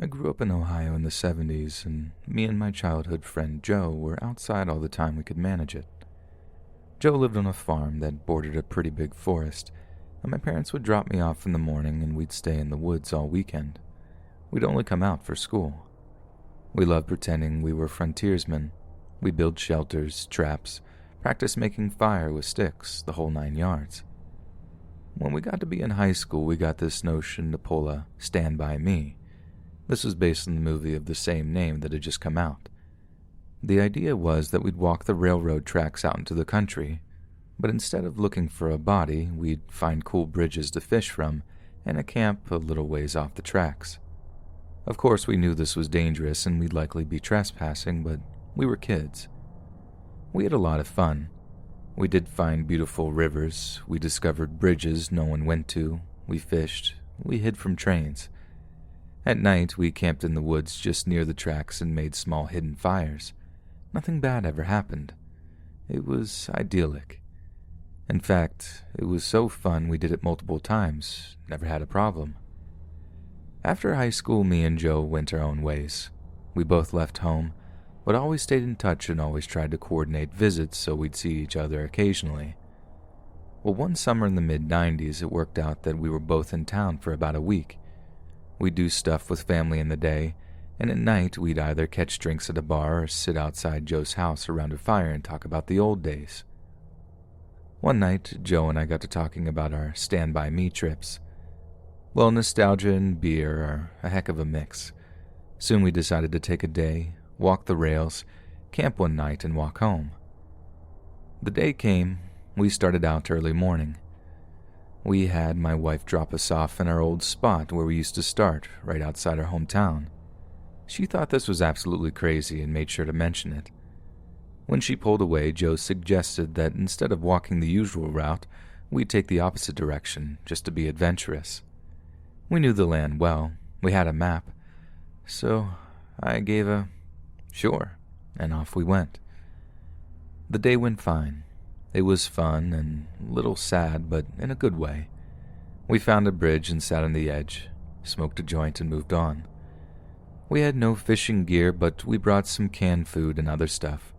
I grew up in Ohio in the 70s, and me and my childhood friend Joe were outside all the time we could manage it. Joe lived on a farm that bordered a pretty big forest, and my parents would drop me off in the morning and we'd stay in the woods all weekend. We'd only come out for school. We loved pretending we were frontiersmen. We'd build shelters, traps, practice making fire with sticks, the whole 9 yards. When we got to be in high school, we got this notion to pull a Stand By Me. This was based on the movie of the same name that had just come out. The idea was that we'd walk the railroad tracks out into the country, but instead of looking for a body, we'd find cool bridges to fish from and a camp a little ways off the tracks. Of course, we knew this was dangerous and we'd likely be trespassing, but we were kids. We had a lot of fun. We did find beautiful rivers, we discovered bridges no one went to, we fished, we hid from trains. At night, we camped in the woods just near the tracks and made small hidden fires. Nothing bad ever happened. It was idyllic. In fact, it was so fun we did it multiple times, never had a problem. After high school, me and Joe went our own ways. We both left home, but always stayed in touch and always tried to coordinate visits so we'd see each other occasionally. Well, one summer in the mid-90s, it worked out that we were both in town for about a week. We'd do stuff with family in the day, and at night we'd either catch drinks at a bar or sit outside Joe's house around a fire and talk about the old days. One night, Joe and I got to talking about our Stand By Me trips. Well, nostalgia and beer are a heck of a mix. Soon we decided to take a day, walk the rails, camp one night, and walk home. The day came. We started out early morning. We had my wife drop us off in our old spot where we used to start, right outside our hometown. She thought this was absolutely crazy and made sure to mention it. When she pulled away, Joe suggested that instead of walking the usual route, we'd take the opposite direction, just to be adventurous. We knew the land well. We had a map. So I gave a sure, and off we went. The day went fine. It was fun and a little sad, but in a good way. We found a bridge and sat on the edge, smoked a joint, and moved on. We had no fishing gear, but we brought some canned food and other stuff.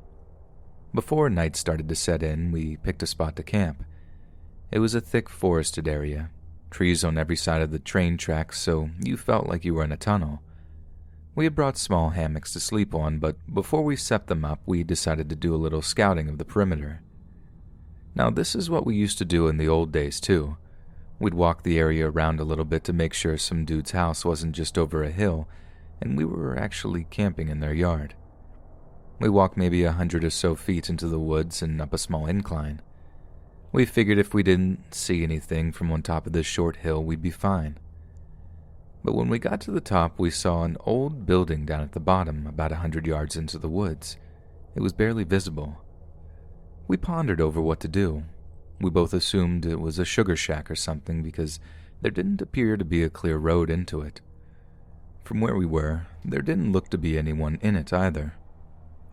Before night started to set in, we picked a spot to camp. It was a thick forested area, trees on every side of the train tracks, so you felt like you were in a tunnel. We had brought small hammocks to sleep on, but before we set them up, we decided to do a little scouting of the perimeter. Now, this is what we used to do in the old days, too. We'd walk the area around a little bit to make sure some dude's house wasn't just over a hill, and we were actually camping in their yard. We walked maybe 100 or so feet into the woods and up a small incline. We figured if we didn't see anything from on top of this short hill, we'd be fine. But when we got to the top, we saw an old building down at the bottom, about 100 yards into the woods. It was barely visible. We pondered over what to do. We both assumed it was a sugar shack or something because there didn't appear to be a clear road into it. From where we were, there didn't look to be anyone in it either.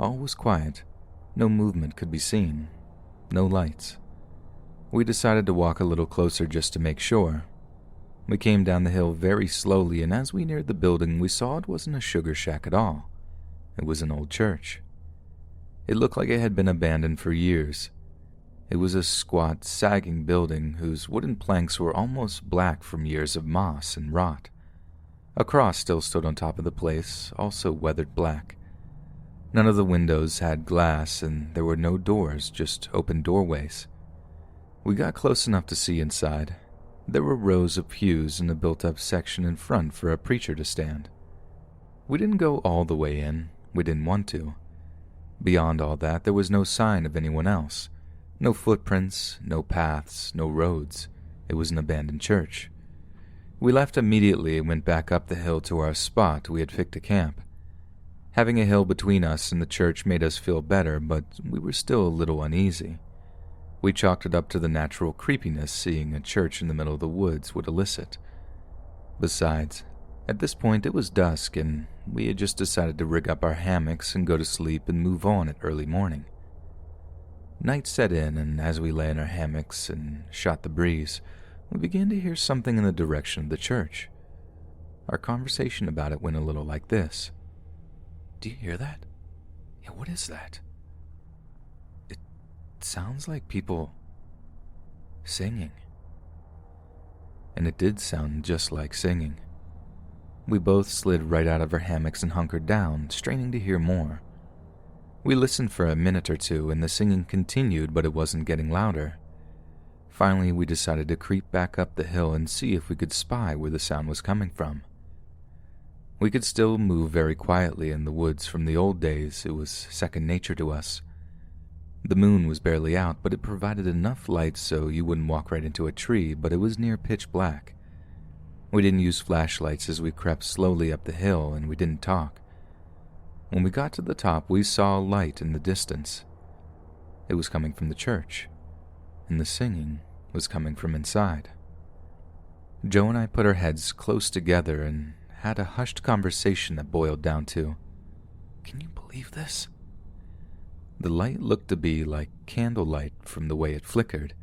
All was quiet. No movement could be seen. No lights. We decided to walk a little closer just to make sure. We came down the hill very slowly, and as we neared the building, we saw it wasn't a sugar shack at all. It was an old church. It looked like it had been abandoned for years. It was a squat, sagging building whose wooden planks were almost black from years of moss and rot. A cross still stood on top of the place, also weathered black. None of the windows had glass, and there were no doors, just open doorways. We got close enough to see inside. There were rows of pews in a built-up section in front for a preacher to stand. We didn't go all the way in. We didn't want to. Beyond all that, there was no sign of anyone else. No footprints, no paths, no roads. It was an abandoned church. We left immediately and went back up the hill to our spot we had picked to camp. Having a hill between us and the church made us feel better, but we were still a little uneasy. We chalked it up to the natural creepiness seeing a church in the middle of the woods would elicit. Besides, at this point it was dusk, and we had just decided to rig up our hammocks and go to sleep and move on at early morning. Night set in, and as we lay in our hammocks and shot the breeze, we began to hear something in the direction of the church. Our conversation about it went a little like this. "Do you hear that? Yeah, what is that? It sounds like people singing." And it did sound just like singing. We both slid right out of our hammocks and hunkered down, straining to hear more. We listened for a minute or two, and the singing continued, but it wasn't getting louder. Finally, we decided to creep back up the hill and see if we could spy where the sound was coming from. We could still move very quietly in the woods from the old days. It was second nature to us. The moon was barely out, but it provided enough light so you wouldn't walk right into a tree, but it was near pitch black. We didn't use flashlights as we crept slowly up the hill, and we didn't talk. When we got to the top, we saw a light in the distance. It was coming from the church, and the singing was coming from inside. Joe and I put our heads close together and had a hushed conversation that boiled down to, "Can you believe this?" The light looked to be like candlelight from the way it flickered,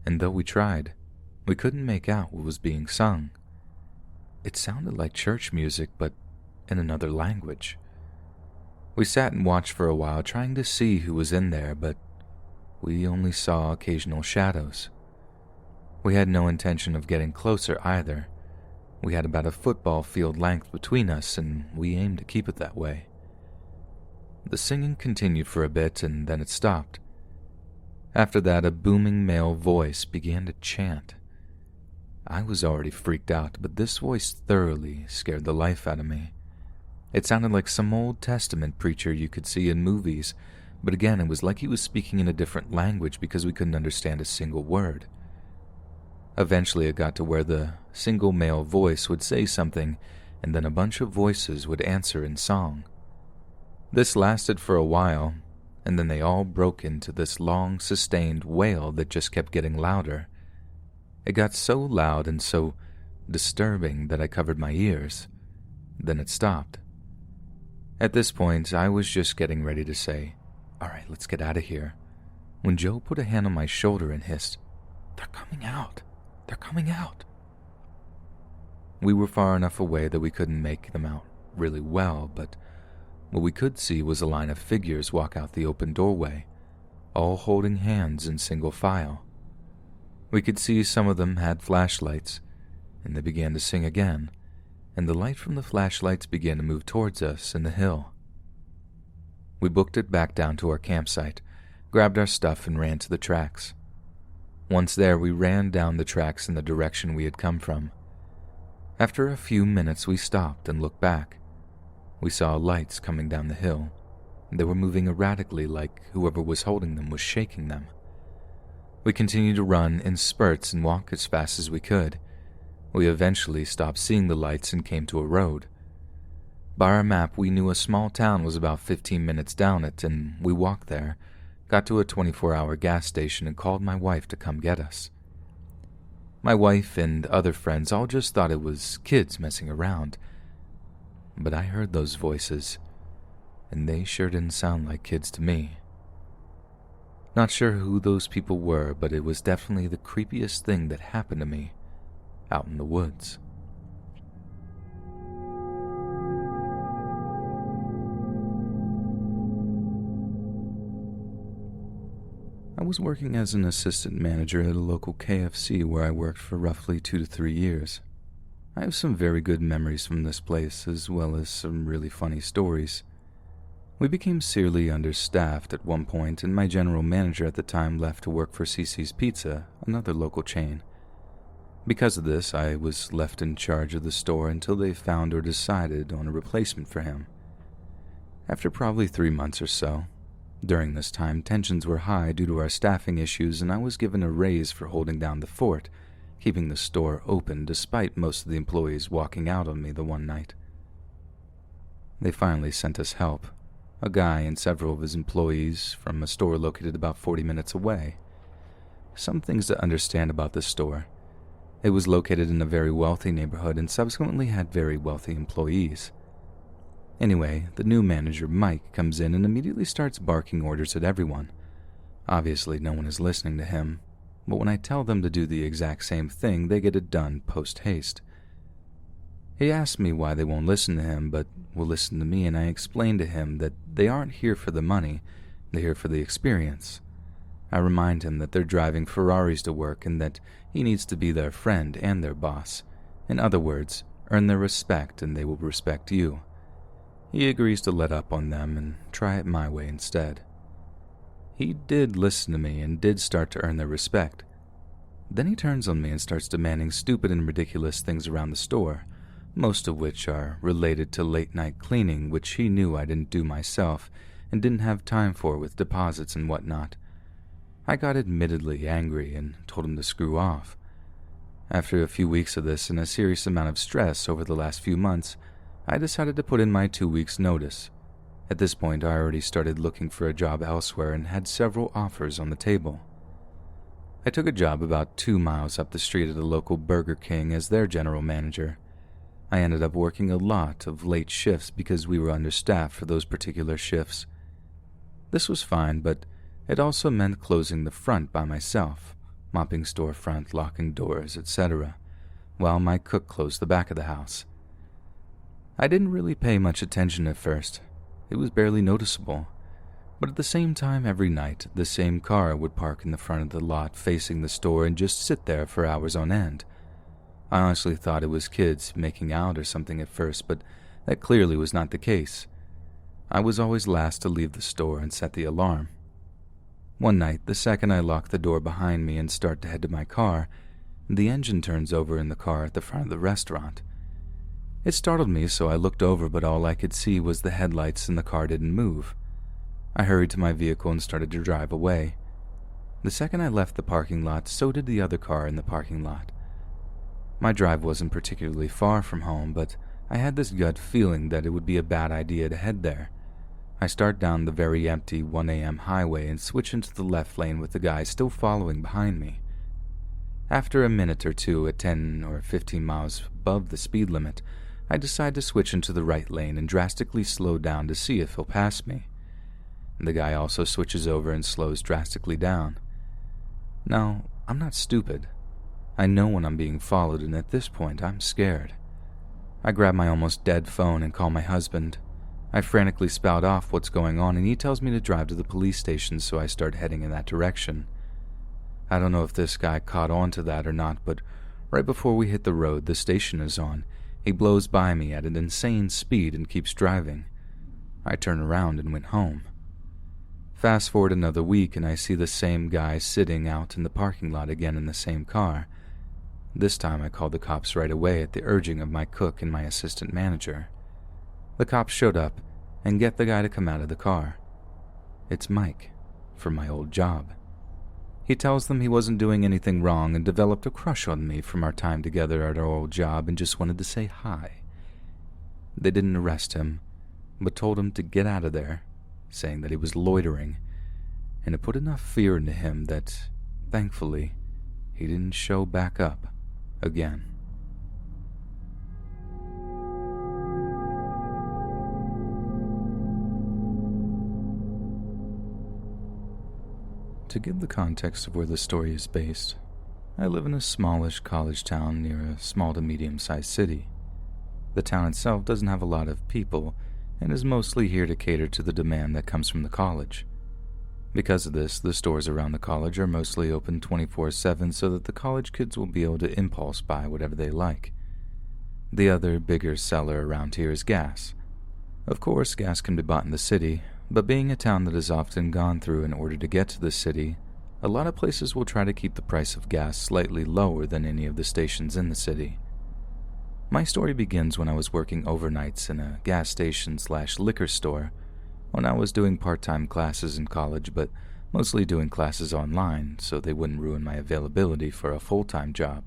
and though we tried, we couldn't make out what was being sung. It sounded like church music, but in another language. We sat and watched for a while, trying to see who was in there, but we only saw occasional shadows. We had no intention of getting closer either. We had about a football field length between us, and we aimed to keep it that way. The singing continued for a bit, and then it stopped. After that, a booming male voice began to chant. I was already freaked out, but this voice thoroughly scared the life out of me. It sounded like some Old Testament preacher you could see in movies, but again, it was like he was speaking in a different language because we couldn't understand a single word. Eventually, it got to where the single male voice would say something, and then a bunch of voices would answer in song. This lasted for a while, and then they all broke into this long, sustained wail that just kept getting louder. It got so loud and so disturbing that I covered my ears. Then it stopped. At this point, I was just getting ready to say, "All right, let's get out of here," when Joe put a hand on my shoulder and hissed, "They're coming out! They're coming out!" We were far enough away that we couldn't make them out really well, but what we could see was a line of figures walk out the open doorway, all holding hands in single file. We could see some of them had flashlights, and they began to sing again, and the light from the flashlights began to move towards us in the hill. We booked it back down to our campsite, grabbed our stuff, and ran to the tracks. Once there, we ran down the tracks in the direction we had come from. After a few minutes, we stopped and looked back. We saw lights coming down the hill. They were moving erratically, like whoever was holding them was shaking them. We continued to run in spurts and walk as fast as we could. We eventually stopped seeing the lights and came to a road. By our map, we knew a small town was about 15 minutes down it, and we walked there, got to a 24-hour gas station, and called my wife to come get us. My wife and other friends all just thought it was kids messing around, but I heard those voices, and they sure didn't sound like kids to me. Not sure who those people were, but it was definitely the creepiest thing that happened to me out in the woods. I was working as an assistant manager at a local KFC where I worked for roughly 2 to 3 years. I have some very good memories from this place, as well as some really funny stories. We became severely understaffed at one point, and my general manager at the time left to work for CC's Pizza, another local chain. Because of this, I was left in charge of the store until they found or decided on a replacement for him. After probably 3 months or so, during this time, tensions were high due to our staffing issues, and I was given a raise for holding down the fort, keeping the store open despite most of the employees walking out on me the one night. They finally sent us help, a guy and several of his employees from a store located about 40 minutes away. Some things to understand about this store. It was located in a very wealthy neighborhood and subsequently had very wealthy employees. Anyway, the new manager, Mike, comes in and immediately starts barking orders at everyone. Obviously, no one is listening to him, but when I tell them to do the exact same thing, they get it done post-haste. He asked me why they won't listen to him but will listen to me, and I explained to him that they aren't here for the money, they're here for the experience. I remind him that they're driving Ferraris to work and that he needs to be their friend and their boss. In other words, earn their respect and they will respect you. He agrees to let up on them and try it my way instead. He did listen to me and did start to earn their respect. Then he turns on me and starts demanding stupid and ridiculous things around the store, most of which are related to late-night cleaning, which he knew I didn't do myself and didn't have time for with deposits and whatnot. I got admittedly angry and told him to screw off. After a few weeks of this and a serious amount of stress over the last few months, I decided to put in my 2 weeks' notice. At this point, I already started looking for a job elsewhere and had several offers on the table. I took a job about 2 miles up the street at a local Burger King as their general manager. I ended up working a lot of late shifts because we were understaffed for those particular shifts. This was fine, but it also meant closing the front by myself, mopping storefront, locking doors, etc., while my cook closed the back of the house. I didn't really pay much attention at first. It was barely noticeable. But at the same time, every night, the same car would park in the front of the lot facing the store and just sit there for hours on end. I honestly thought it was kids making out or something at first, but that clearly was not the case. I was always last to leave the store and set the alarm. One night, the second I lock the door behind me and start to head to my car, the engine turns over in the car at the front of the restaurant. It startled me, so I looked over, but all I could see was the headlights and the car didn't move. I hurried to my vehicle and started to drive away. The second I left the parking lot, so did the other car in the parking lot. My drive wasn't particularly far from home, but I had this gut feeling that it would be a bad idea to head there. I start down the very empty 1 a.m. highway and switch into the left lane with the guy still following behind me. After a minute or two at 10 or 15 miles above the speed limit, I decide to switch into the right lane and drastically slow down to see if he'll pass me. The guy also switches over and slows drastically down. Now, I'm not stupid. I know when I'm being followed, and at this point, I'm scared. I grab my almost dead phone and call my husband. I frantically spout off what's going on, and he tells me to drive to the police station, so I start heading in that direction. I don't know if this guy caught on to that or not, but right before we hit the road the station is on, he blows by me at an insane speed and keeps driving. I turn around and went home. Fast forward another week and I see the same guy sitting out in the parking lot again in the same car. This time I called the cops right away at the urging of my cook and my assistant manager. The cops showed up and get the guy to come out of the car. It's Mike, from my old job. He tells them he wasn't doing anything wrong and developed a crush on me from our time together at our old job and just wanted to say hi. They didn't arrest him, but told him to get out of there, saying that he was loitering, and it put enough fear into him that, thankfully, he didn't show back up again. To give the context of where the story is based, I live in a smallish college town near a small to medium-sized city. The town itself doesn't have a lot of people and is mostly here to cater to the demand that comes from the college. Because of this, the stores around the college are mostly open 24/7 so that the college kids will be able to impulse buy whatever they like. The other bigger seller around here is gas. Of course, gas can be bought in the city, but being a town that is often gone through in order to get to the city, a lot of places will try to keep the price of gas slightly lower than any of the stations in the city. My story begins when I was working overnights in a gas station/liquor store when I was doing part-time classes in college, but mostly doing classes online so they wouldn't ruin my availability for a full-time job.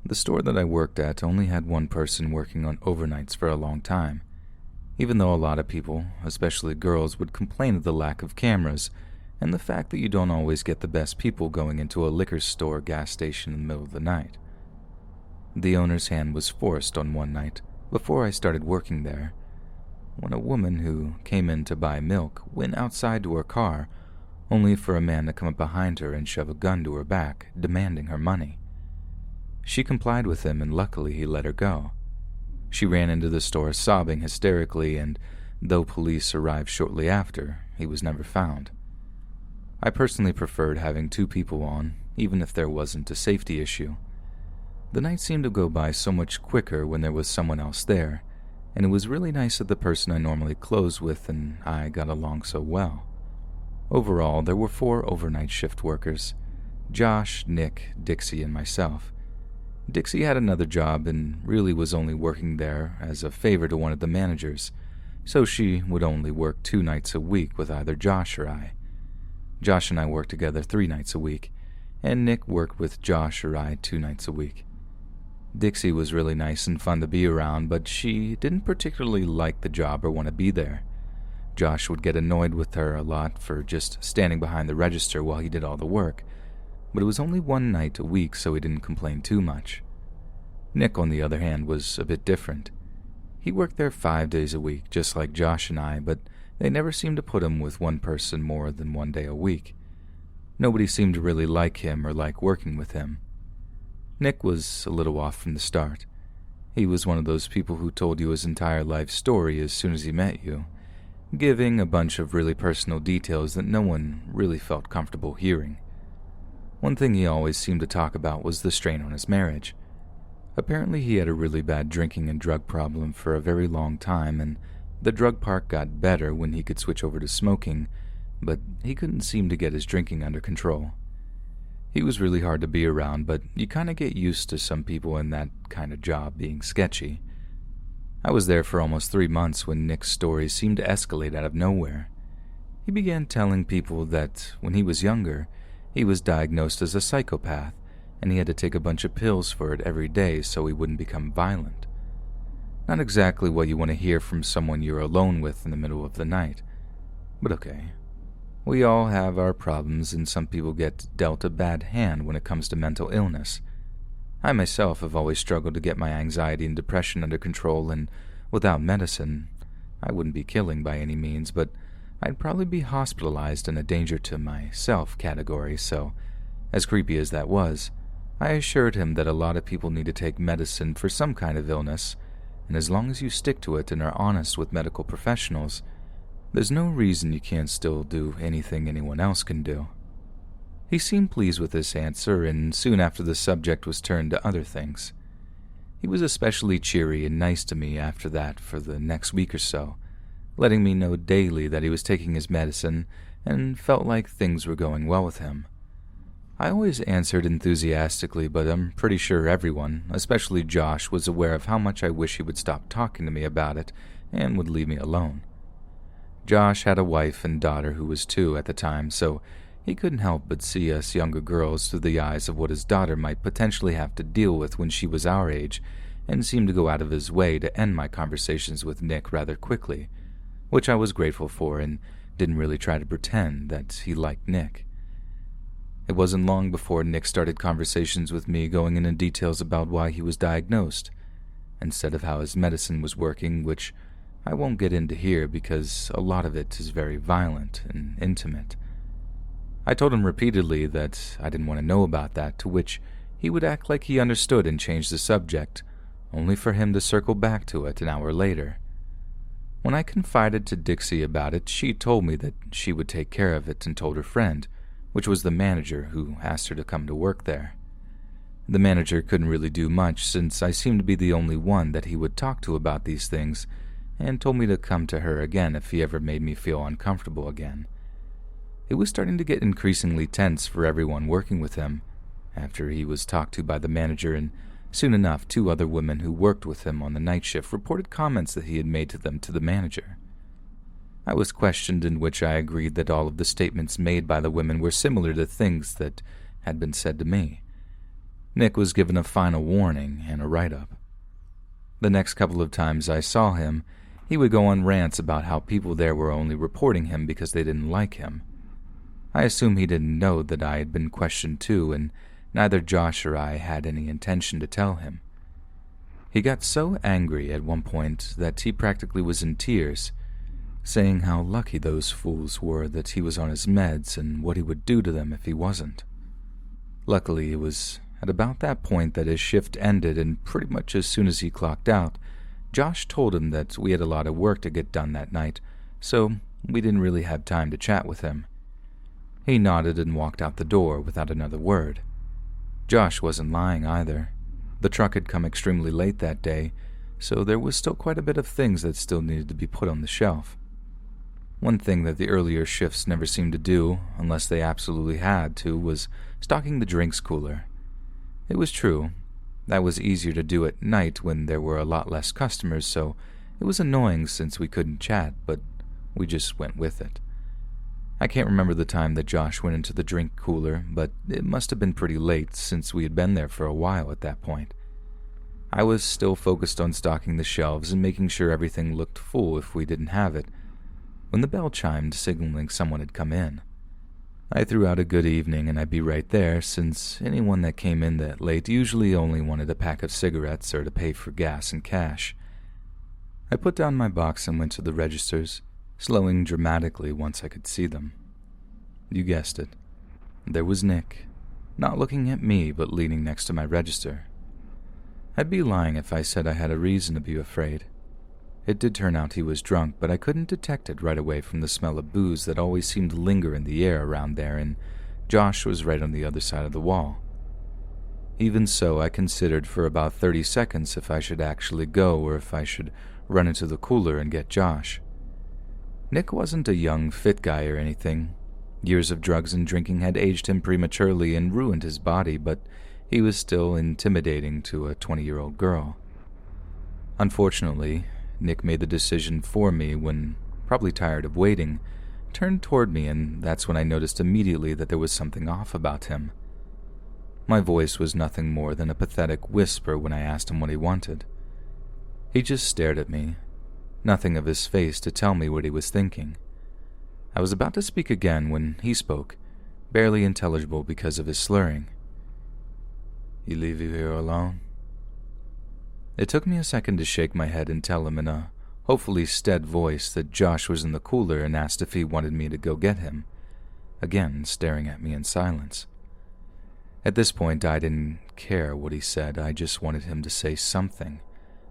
The store that I worked at only had one person working on overnights for a long time, even though a lot of people, especially girls, would complain of the lack of cameras and the fact that you don't always get the best people going into a liquor store gas station in the middle of the night. The owner's hand was forced on one night, before I started working there, when a woman who came in to buy milk went outside to her car, only for a man to come up behind her and shove a gun to her back, demanding her money. She complied with him and luckily he let her go. She ran into the store sobbing hysterically, and though police arrived shortly after, he was never found. I personally preferred having 2 people on, even if there wasn't a safety issue. The night seemed to go by so much quicker when there was someone else there, and it was really nice that the person I normally close with and I got along so well. Overall, there were 4 overnight shift workers: Josh, Nick, Dixie, and myself. Dixie had another job and really was only working there as a favor to one of the managers, so she would only work 2 nights a week with either Josh or I. Josh and I worked together 3 nights a week, and Nick worked with Josh or I 2 nights a week. Dixie was really nice and fun to be around, but she didn't particularly like the job or want to be there. Josh would get annoyed with her a lot for just standing behind the register while he did all the work, but it was only 1 night a week, so he didn't complain too much. Nick, on the other hand, was a bit different. He worked there 5 days a week, just like Josh and I, but they never seemed to put him with one person more than 1 day a week. Nobody seemed to really like him or like working with him. Nick was a little off from the start. He was one of those people who told you his entire life story as soon as he met you, giving a bunch of really personal details that no one really felt comfortable hearing. One thing he always seemed to talk about was the strain on his marriage. Apparently he had a really bad drinking and drug problem for a very long time, and the drug part got better when he could switch over to smoking, but he couldn't seem to get his drinking under control. He was really hard to be around, but you kind of get used to some people in that kind of job being sketchy. I was there for almost 3 months when Nick's stories seemed to escalate out of nowhere. He began telling people that when he was younger, he was diagnosed as a psychopath, and he had to take a bunch of pills for it every day so he wouldn't become violent. Not exactly what you want to hear from someone you're alone with in the middle of the night, but okay. We all have our problems, and some people get dealt a bad hand when it comes to mental illness. I myself have always struggled to get my anxiety and depression under control, and without medicine, I wouldn't be killing by any means, but I'd probably be hospitalized in a danger to myself category, so, as creepy as that was, I assured him that a lot of people need to take medicine for some kind of illness, and as long as you stick to it and are honest with medical professionals, there's no reason you can't still do anything anyone else can do. He seemed pleased with this answer, and soon after the subject was turned to other things. He was especially cheery and nice to me after that for the next week or so, letting me know daily that he was taking his medicine and felt like things were going well with him. I always answered enthusiastically, but I'm pretty sure everyone, especially Josh, was aware of how much I wish he would stop talking to me about it and would leave me alone. Josh had a wife and daughter who was 2 at the time, so he couldn't help but see us younger girls through the eyes of what his daughter might potentially have to deal with when she was our age, and seemed to go out of his way to end my conversations with Nick rather quickly, which I was grateful for and didn't really try to pretend that he liked Nick. It wasn't long before Nick started conversations with me going into details about why he was diagnosed, instead of how his medicine was working, which I won't get into here because a lot of it is very violent and intimate. I told him repeatedly that I didn't want to know about that, to which he would act like he understood and change the subject, only for him to circle back to it an hour later. When I confided to Dixie about it, she told me that she would take care of it and told her friend, which was the manager, who asked her to come to work there. The manager couldn't really do much since I seemed to be the only one that he would talk to about these things, and told me to come to her again if he ever made me feel uncomfortable again. It was starting to get increasingly tense for everyone working with him, after he was talked to by the manager, and soon enough 2 other women who worked with him on the night shift reported comments that he had made to them to the manager. I was questioned, in which I agreed that all of the statements made by the women were similar to things that had been said to me. Nick was given a final warning and a write-up. The next couple of times I saw him, he would go on rants about how people there were only reporting him because they didn't like him. I assume he didn't know that I had been questioned too, and neither Josh or I had any intention to tell him. He got so angry at one point that he practically was in tears, saying how lucky those fools were that he was on his meds and what he would do to them if he wasn't. Luckily, it was at about that point that his shift ended, and pretty much as soon as he clocked out, Josh told him that we had a lot of work to get done that night, so we didn't really have time to chat with him. He nodded and walked out the door without another word. Josh wasn't lying either. The truck had come extremely late that day, so there was still quite a bit of things that still needed to be put on the shelf. One thing that the earlier shifts never seemed to do, unless they absolutely had to, was stocking the drinks cooler. It was true. That was easier to do at night when there were a lot less customers, so it was annoying since we couldn't chat, but we just went with it. I can't remember the time that Josh went into the drink cooler, but it must have been pretty late since we had been there for a while at that point. I was still focused on stocking the shelves and making sure everything looked full if we didn't have it, when the bell chimed, signaling someone had come in. I threw out a good evening and I'd be right there, since anyone that came in that late usually only wanted a pack of cigarettes or to pay for gas and cash. I put down my box and went to the registers, slowing dramatically once I could see them. You guessed it. There was Nick, not looking at me but leaning next to my register. I'd be lying if I said I had a reason to be afraid. It did turn out he was drunk, but I couldn't detect it right away from the smell of booze that always seemed to linger in the air around there, and Josh was right on the other side of the wall. Even so, I considered for about 30 seconds if I should actually go or if I should run into the cooler and get Josh. Nick wasn't a young, fit guy or anything. Years of drugs and drinking had aged him prematurely and ruined his body, but he was still intimidating to a 20-year-old girl. Unfortunately, Nick made the decision for me when, probably tired of waiting, turned toward me, and that's when I noticed immediately that there was something off about him. My voice was nothing more than a pathetic whisper when I asked him what he wanted. He just stared at me, nothing of his face to tell me what he was thinking. I was about to speak again when he spoke, barely intelligible because of his slurring. "You leave you here alone?" It took me a second to shake my head and tell him in a hopefully stead voice that Josh was in the cooler and asked if he wanted me to go get him, again staring at me in silence. At this point, I didn't care what he said, I just wanted him to say something.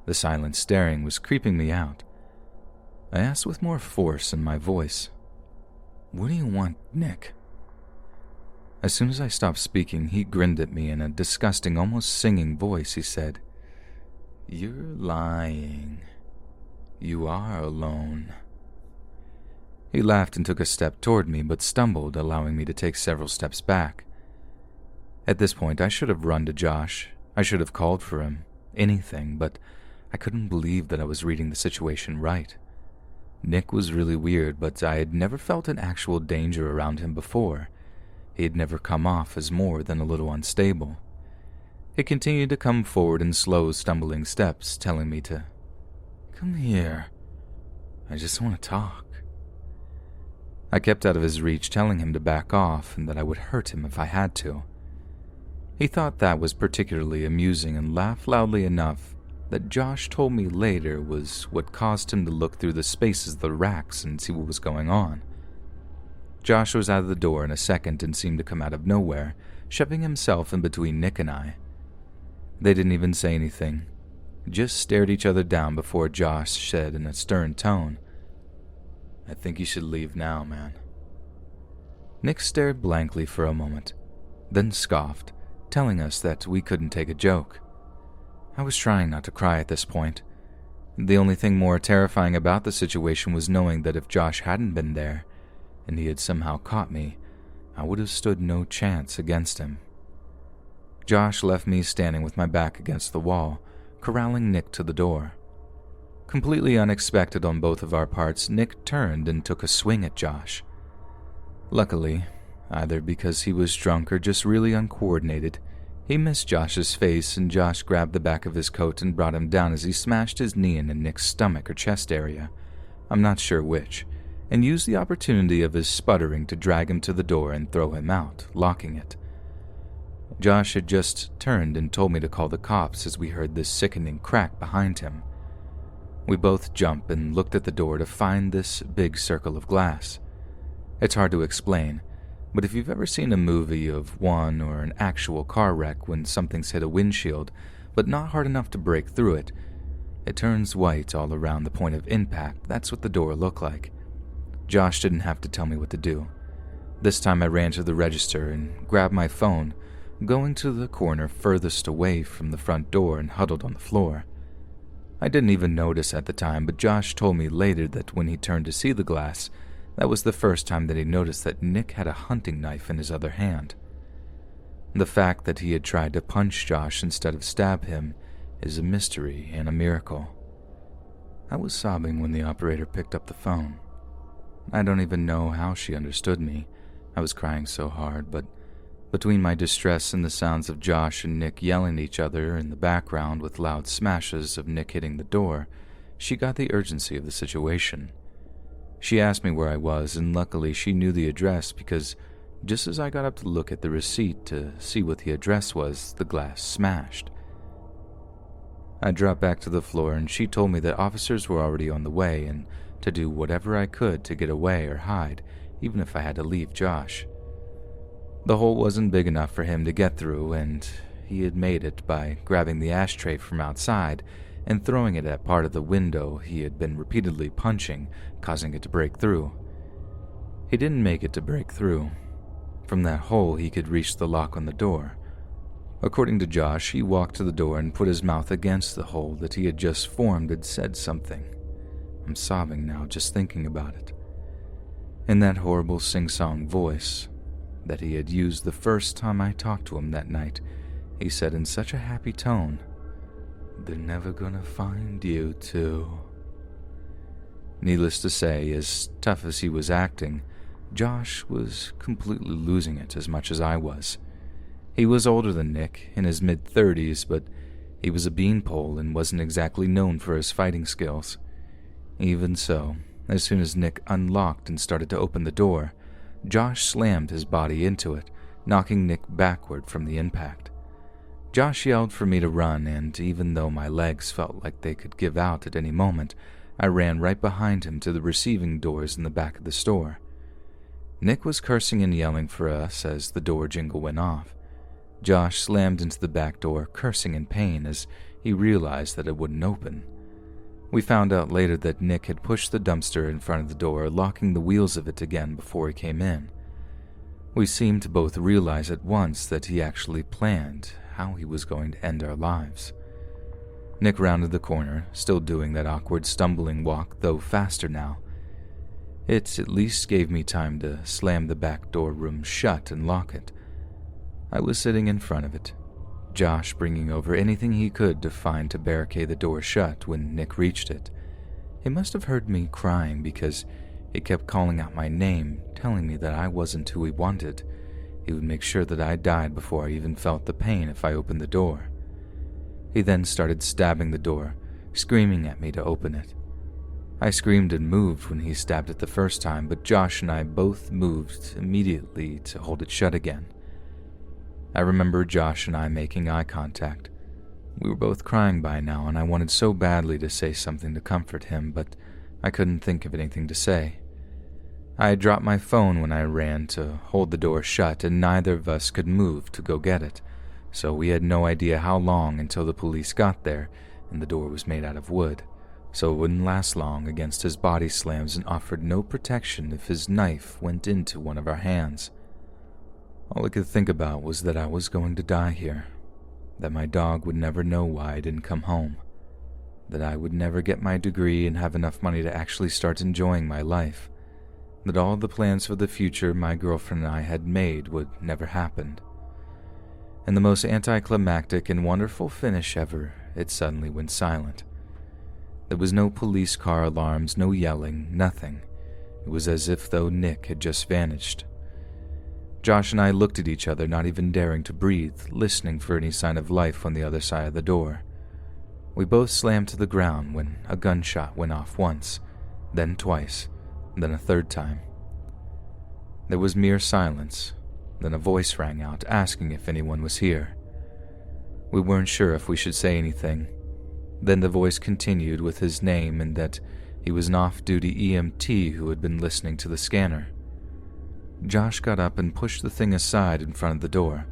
The silent staring was creeping me out. I asked with more force in my voice, "What do you want, Nick?" As soon as I stopped speaking, he grinned at me in a disgusting, almost singing voice. He said, "You're lying. You are alone." He laughed and took a step toward me, but stumbled, allowing me to take several steps back. At this point, I should have run to Josh. I should have called for him. Anything, but I couldn't believe that I was reading the situation right. Nick was really weird, but I had never felt an actual danger around him before. He had never come off as more than a little unstable. He continued to come forward in slow, stumbling steps, telling me to "Come here. I just want to talk." I kept out of his reach, telling him to back off and that I would hurt him if I had to. He thought that was particularly amusing and laughed loudly enough that Josh told me later was what caused him to look through the spaces of the racks and see what was going on. Josh was out of the door in a second and seemed to come out of nowhere, shoving himself in between Nick and I. They didn't even say anything, just stared each other down before Josh said in a stern tone, "I think you should leave now, man." Nick stared blankly for a moment, then scoffed, telling us that we couldn't take a joke. I was trying not to cry at this point. The only thing more terrifying about the situation was knowing that if Josh hadn't been there, and he had somehow caught me, I would have stood no chance against him. Josh left me standing with my back against the wall, corralling Nick to the door. Completely unexpected on both of our parts, Nick turned and took a swing at Josh. Luckily, either because he was drunk or just really uncoordinated, he missed Josh's face, and Josh grabbed the back of his coat and brought him down as he smashed his knee into Nick's stomach or chest area, I'm not sure which, and used the opportunity of his sputtering to drag him to the door and throw him out, locking it. Josh had just turned and told me to call the cops as we heard this sickening crack behind him. We both jumped and looked at the door to find this big circle of glass. It's hard to explain, but if you've ever seen a movie of one or an actual car wreck when something's hit a windshield, but not hard enough to break through it, It turns white all around the point of impact. That's what the door looked like. Josh didn't have to tell me what to do. This time I ran to the register and grabbed my phone, going to the corner furthest away from the front door and huddled on the floor. I didn't even notice at the time, but Josh told me later that when he turned to see the glass, that was the first time that he noticed that Nick had a hunting knife in his other hand. The fact that he had tried to punch Josh instead of stab him is a mystery and a miracle. I was sobbing when the operator picked up the phone. I don't even know how she understood me. I was crying so hard, but between my distress and the sounds of Josh and Nick yelling at each other in the background with loud smashes of Nick hitting the door, she got the urgency of the situation. She asked me where I was, and luckily she knew the address because just as I got up to look at the receipt to see what the address was, the glass smashed. I dropped back to the floor and she told me that officers were already on the way and to do whatever I could to get away or hide, even if I had to leave Josh. The hole wasn't big enough for him to get through, and he had made it by grabbing the ashtray from outside and throwing it at part of the window he had been repeatedly punching, causing it to break through. He didn't make it to break through. From that hole, he could reach the lock on the door. According to Josh, he walked to the door and put his mouth against the hole that he had just formed and said something. I'm sobbing now just thinking about it. In that horrible sing-song voice that he had used the first time I talked to him that night, he said in such a happy tone, "They're never gonna find you too." Needless to say, as tough as he was acting, Josh was completely losing it as much as I was. He was older than Nick, in his mid-30s, but he was a beanpole and wasn't exactly known for his fighting skills. Even so, as soon as Nick unlocked and started to open the door, Josh slammed his body into it, knocking Nick backward from the impact. Josh yelled for me to run, and even though my legs felt like they could give out at any moment, I ran right behind him to the receiving doors in the back of the store. Nick was cursing and yelling for us as the door jingle went off. Josh slammed into the back door, cursing in pain as he realized that it wouldn't open. We found out later that Nick had pushed the dumpster in front of the door, locking the wheels of it again before he came in. We seemed to both realize at once that he actually planned how he was going to end our lives. Nick rounded the corner, still doing that awkward stumbling walk, though faster now. It at least gave me time to slam the back door room shut and lock it. I was sitting in front of it, Josh bringing over anything he could to find to barricade the door shut when Nick reached it. He must have heard me crying because he kept calling out my name, telling me that I wasn't who he wanted. He would make sure that I died before I even felt the pain if I opened the door. He then started stabbing the door, screaming at me to open it. I screamed and moved when he stabbed it the first time, but Josh and I both moved immediately to hold it shut again. I remember Josh and I making eye contact. We were both crying by now, and I wanted so badly to say something to comfort him, but I couldn't think of anything to say. I had dropped my phone when I ran to hold the door shut, and neither of us could move to go get it, so we had no idea how long until the police got there, and the door was made out of wood, so it wouldn't last long against his body slams and offered no protection if his knife went into one of our hands. All I could think about was that I was going to die here, that my dog would never know why I didn't come home, that I would never get my degree and have enough money to actually start enjoying my life, that all the plans for the future my girlfriend and I had made would never happen. In the most anticlimactic and wonderful finish ever, it suddenly went silent. There was no police car alarms, no yelling, nothing. It was as if though Nick had just vanished. Josh and I looked at each other, not even daring to breathe, listening for any sign of life on the other side of the door. We both slammed to the ground when a gunshot went off once, then twice, then a third time. There was mere silence, then a voice rang out asking if anyone was here. We weren't sure if we should say anything. Then the voice continued with his name and that he was an off-duty EMT who had been listening to the scanner. Josh got up and pushed the thing aside in front of the door,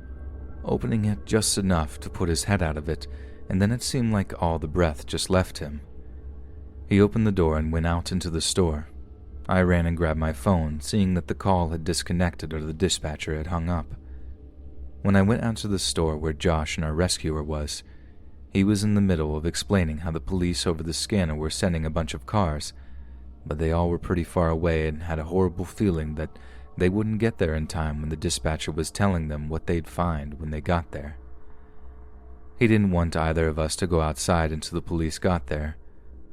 opening it just enough to put his head out of it and then it seemed like all the breath just left him. He opened the door and went out into the store. I ran and grabbed my phone, seeing that the call had disconnected or the dispatcher had hung up. When I went out to the store where Josh and our rescuer was, he was in the middle of explaining how the police over the scanner were sending a bunch of cars, but they all were pretty far away and had a horrible feeling that they wouldn't get there in time when the dispatcher was telling them what they'd find when they got there. He didn't want either of us to go outside until the police got there.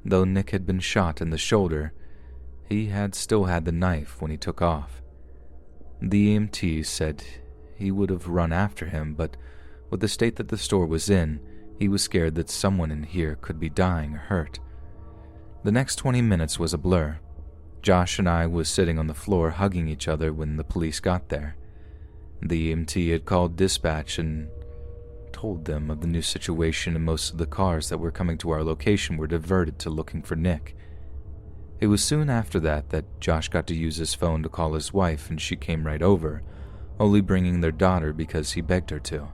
Though Nick had been shot in the shoulder, he had still had the knife when he took off. The EMT said he would have run after him, but with the state that the store was in, he was scared that someone in here could be dying or hurt. The next 20 minutes was a blur. Josh and I was sitting on the floor hugging each other when the police got there. The EMT had called dispatch and told them of the new situation, and most of the cars that were coming to our location were diverted to looking for Nick. It was soon after that Josh got to use his phone to call his wife, and she came right over, only bringing their daughter because he begged her to.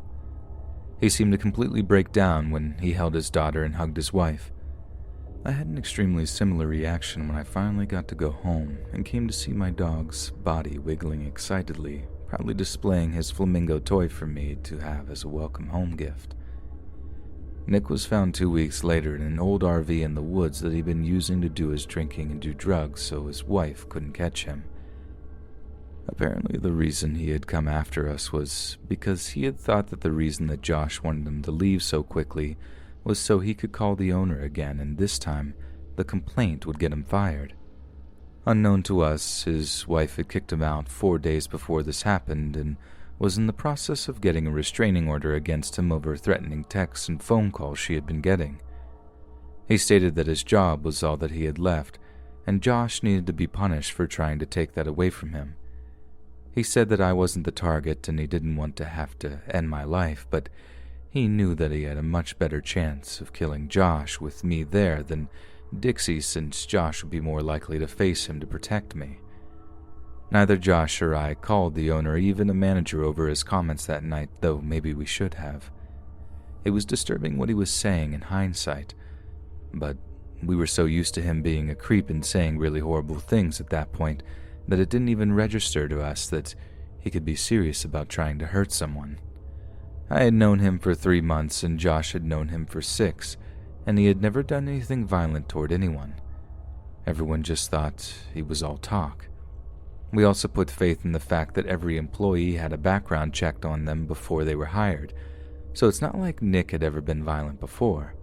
He seemed to completely break down when he held his daughter and hugged his wife. I had an extremely similar reaction when I finally got to go home and came to see my dog's body wiggling excitedly, proudly displaying his flamingo toy for me to have as a welcome home gift. Nick was found 2 weeks later in an old RV in the woods that he'd been using to do his drinking and do drugs so his wife couldn't catch him. Apparently the reason he had come after us was because he had thought that the reason that Josh wanted him to leave so quickly was so he could call the owner again, and this time the complaint would get him fired. Unknown to us, his wife had kicked him out 4 days before this happened and was in the process of getting a restraining order against him over threatening texts and phone calls she had been getting. He stated that his job was all that he had left, and Josh needed to be punished for trying to take that away from him. He said that I wasn't the target and he didn't want to have to end my life, but he knew that he had a much better chance of killing Josh with me there than Dixie, since Josh would be more likely to face him to protect me. Neither Josh or I called the owner or even a manager over his comments that night, though maybe we should have. It was disturbing what he was saying in hindsight, but we were so used to him being a creep and saying really horrible things at that point that it didn't even register to us that he could be serious about trying to hurt someone. I had known him for 3 months and Josh had known him for 6, and he had never done anything violent toward anyone. Everyone just thought he was all talk. We also put faith in the fact that every employee had a background checked on them before they were hired, so it's not like Nick had ever been violent before.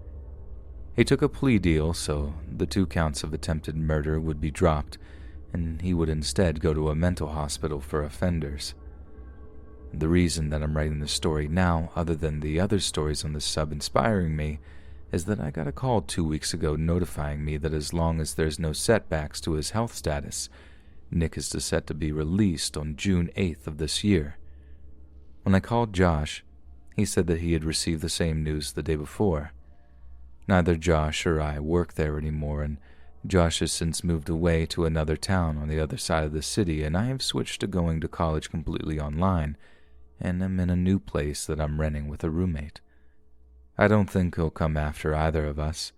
He took a plea deal, so the 2 counts of attempted murder would be dropped, and he would instead go to a mental hospital for offenders. The reason that I'm writing this story now, other than the other stories on this sub inspiring me, is that I got a call 2 weeks ago notifying me that as long as there's no setbacks to his health status, Nick is set to be released on June 8th of this year. When I called Josh, he said that he had received the same news the day before. Neither Josh or I work there anymore, and Josh has since moved away to another town on the other side of the city, and I have switched to going to college completely online, and am in a new place that I'm renting with a roommate. I don't think he'll come after either of us.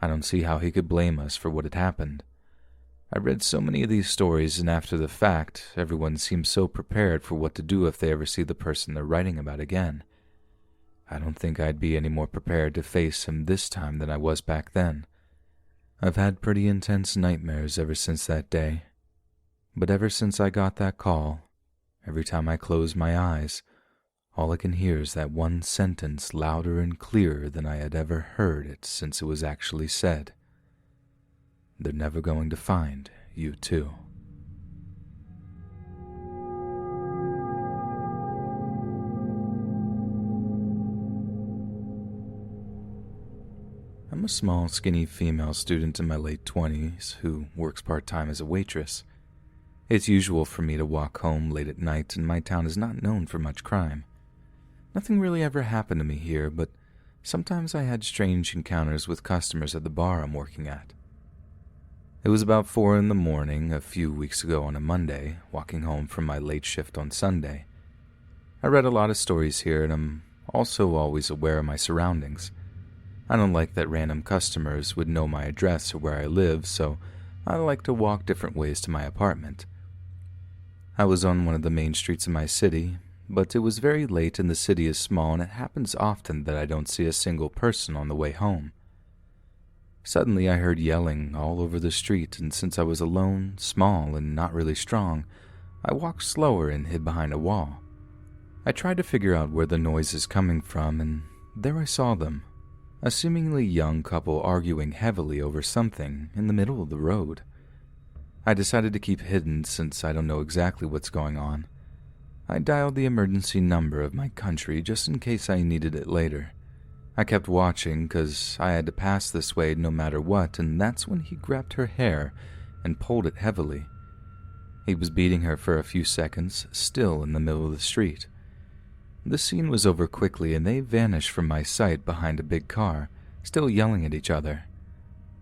I don't see how he could blame us for what had happened. I read so many of these stories, and after the fact, everyone seems so prepared for what to do if they ever see the person they're writing about again. I don't think I'd be any more prepared to face him this time than I was back then. I've had pretty intense nightmares ever since that day. But ever since I got that call, every time I close my eyes, all I can hear is that one sentence louder and clearer than I had ever heard it since it was actually said. They're never going to find you too. I'm a small, skinny female student in my late 20s who works part-time as a waitress. It's usual for me to walk home late at night, and my town is not known for much crime. Nothing really ever happened to me here, but sometimes I had strange encounters with customers at the bar I'm working at. It was about 4 in the morning a few weeks ago on a Monday, walking home from my late shift on Sunday. I read a lot of stories here, and I'm also always aware of my surroundings. I don't like that random customers would know my address or where I live, so I like to walk different ways to my apartment. I was on one of the main streets of my city, but it was very late and the city is small and it happens often that I don't see a single person on the way home. Suddenly I heard yelling all over the street, and since I was alone, small, and not really strong, I walked slower and hid behind a wall. I tried to figure out where the noise is coming from, and there I saw them, a seemingly young couple arguing heavily over something in the middle of the road. I decided to keep hidden since I don't know exactly what's going on. I dialed the emergency number of my country just in case I needed it later. I kept watching because I had to pass this way no matter what, and that's when he grabbed her hair and pulled it heavily. He was beating her for a few seconds, still in the middle of the street. The scene was over quickly and they vanished from my sight behind a big car, still yelling at each other.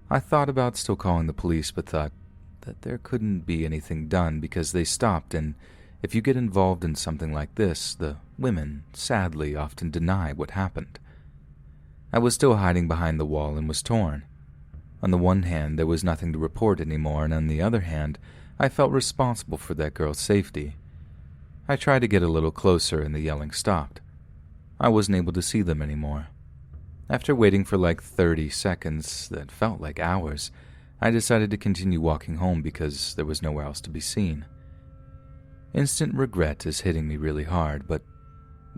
I thought about still calling the police, but thought that there couldn't be anything done because they stopped, and if you get involved in something like this, the women, sadly, often deny what happened. I was still hiding behind the wall and was torn. On the one hand, there was nothing to report anymore, and on the other hand, I felt responsible for that girl's safety. I tried to get a little closer and the yelling stopped. I wasn't able to see them anymore. After waiting for like 30 seconds that felt like hours, I decided to continue walking home because there was nowhere else to be seen. Instant regret is hitting me really hard, but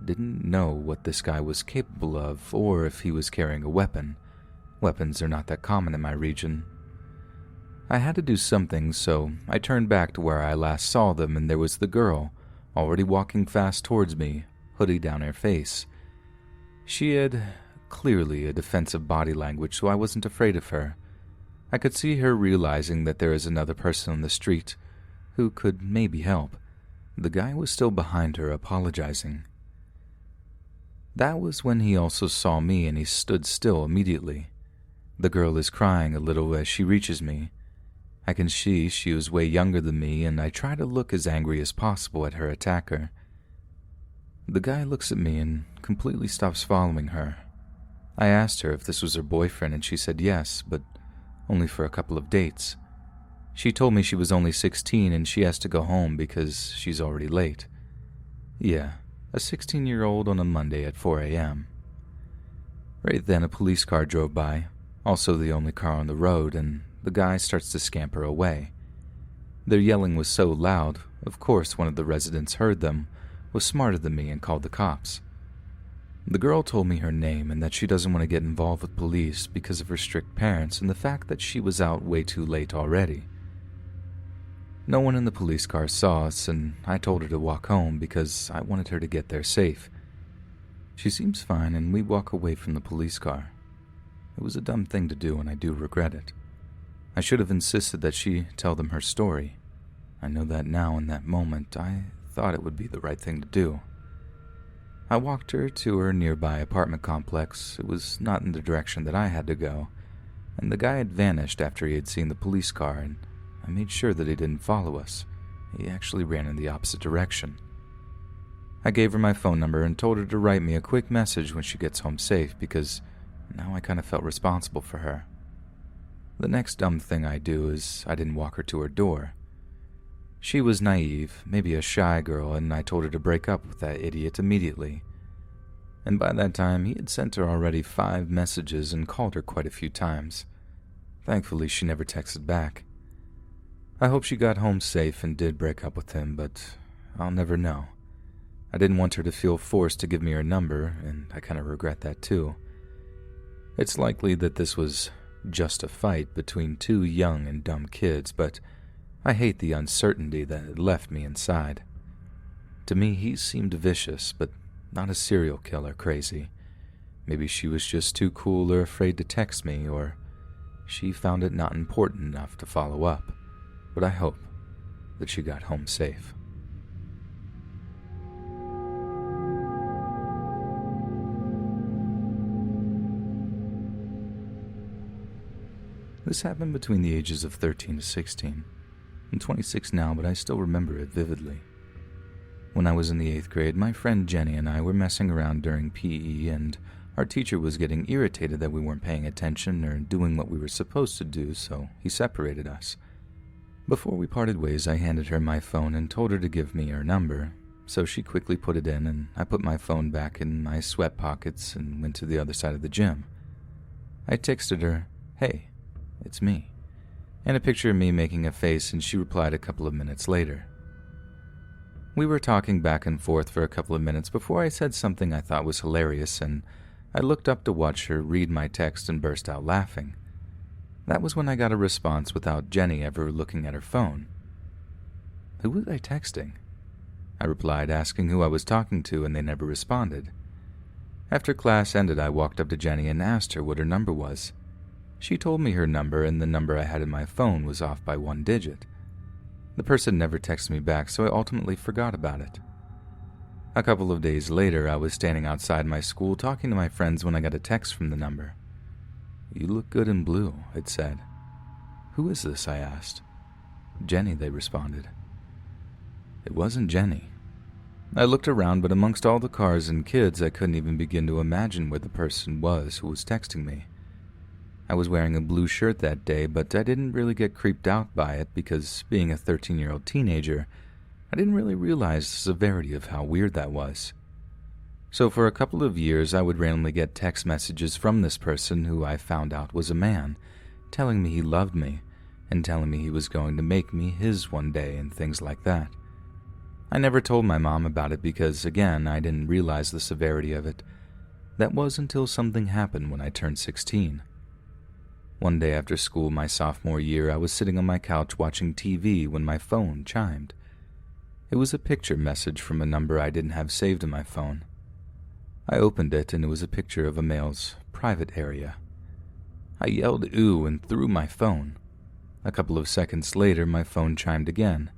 didn't know what this guy was capable of or if he was carrying a weapon. Weapons are not that common in my region. I had to do something, so I turned back to where I last saw them, and there was the girl, already walking fast towards me, hoodie down her face. She had clearly a defensive body language, so I wasn't afraid of her. I could see her realizing that there is another person on the street who could maybe help. The guy was still behind her, apologizing. That was when he also saw me, and he stood still immediately. The girl is crying a little as she reaches me. I can see she was way younger than me, and I try to look as angry as possible at her attacker. The guy looks at me and completely stops following her. I asked her if this was her boyfriend, and she said yes, but only for a couple of dates. She told me she was only 16 and she has to go home because she's already late. Yeah, a 16-year-old on a Monday at 4 a.m. Right then, a police car drove by, also the only car on the road, and the guy starts to scamper away. Their yelling was so loud, of course one of the residents heard them, was smarter than me and called the cops. The girl told me her name and that she doesn't want to get involved with police because of her strict parents and the fact that she was out way too late already. No one in the police car saw us, and I told her to walk home because I wanted her to get there safe. She seems fine, and we walk away from the police car. It was a dumb thing to do, and I do regret it. I should have insisted that she tell them her story. I know that now. In that moment, I thought it would be the right thing to do. I walked her to her nearby apartment complex. It was not in the direction that I had to go, and the guy had vanished after he had seen the police car, and I made sure that he didn't follow us. He actually ran in the opposite direction. I gave her my phone number and told her to write me a quick message when she gets home safe because now I kind of felt responsible for her. The next dumb thing I do is I didn't walk her to her door. She was naive, maybe a shy girl, and I told her to break up with that idiot immediately. And by that time, he had sent her already 5 messages and called her quite a few times. Thankfully, she never texted back. I hope she got home safe and did break up with him, but I'll never know. I didn't want her to feel forced to give me her number, and I kind of regret that too. It's likely that this was just a fight between 2 young and dumb kids, but I hate the uncertainty that had left me inside. To me, he seemed vicious, but not a serial killer crazy. Maybe she was just too cool or afraid to text me, or she found it not important enough to follow up. But I hope that she got home safe. This happened between the ages of 13 to 16. I'm 26 now, but I still remember it vividly. When I was in the 8th grade, my friend Jenny and I were messing around during PE, and Our teacher was getting irritated that we weren't paying attention or doing what we were supposed to do, so he separated us. Before we parted ways, I handed her my phone and told her to give me her number, so she quickly put it in, and I put my phone back in my sweat pockets and went to the other side of the gym. I texted her, "Hey, it's me," and a picture of me making a face, and she replied a couple of minutes later. We were talking back and forth for a couple of minutes before I said something I thought was hilarious, and I looked up to watch her read my text and burst out laughing. That was when I got a response without Jenny ever looking at her phone. "Who was I texting?" I replied, asking who I was talking to, and they never responded. After class ended, I walked up to Jenny and asked her what her number was. She told me her number, and the number I had in my phone was off by 1 digit. The person never texted me back, so I ultimately forgot about it. A couple of days later, I was standing outside my school talking to my friends when I got a text from the number. "You look good in blue," it said. "Who is this?" I asked. "Jenny," they responded. It wasn't Jenny. I looked around, but amongst all the cars and kids, I couldn't even begin to imagine where the person was who was texting me. I was wearing a blue shirt that day, but I didn't really get creeped out by it because, being a 13-year-old teenager, I didn't really realize the severity of how weird that was. So for a couple of years, I would randomly get text messages from this person who I found out was a man, telling me he loved me and telling me he was going to make me his one day and things like that. I never told my mom about it because, again, I didn't realize the severity of it. That was until something happened when I turned 16. One day after school my sophomore year, I was sitting on my couch watching TV when my phone chimed. It was a picture message from a number I didn't have saved in my phone. I opened it, and it was a picture of a male's private area. I yelled "ooh" and threw my phone. A couple of seconds later, my phone chimed again.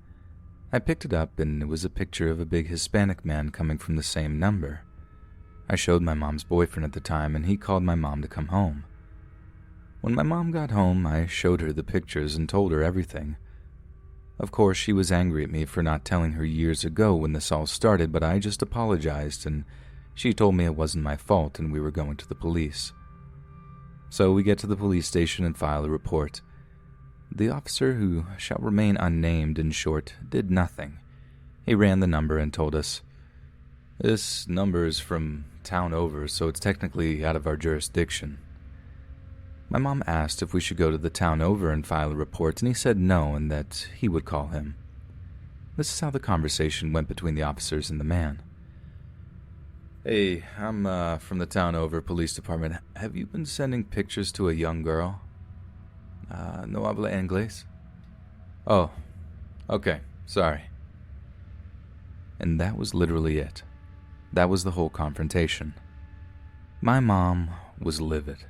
I picked it up, and it was a picture of a big Hispanic man coming from the same number. I showed my mom's boyfriend at the time, and he called my mom to come home. When my mom got home, I showed her the pictures and told her everything. Of course, she was angry at me for not telling her years ago when this all started, but I just apologized, and she told me it wasn't my fault and we were going to the police. So we get to the police station and file a report. The officer, who shall remain unnamed in short, did nothing. He ran the number and told us, "This number is from town over, so it's technically out of our jurisdiction." My mom asked if we should go to the town over and file a report, and he said no and that he would call him. This is how the conversation went between the officers and the man. "Hey, I'm from the town over police department. Have you been sending pictures to a young girl?" "No habla inglés." "Oh, okay, sorry." And that was literally it. That was the whole confrontation. My mom was livid.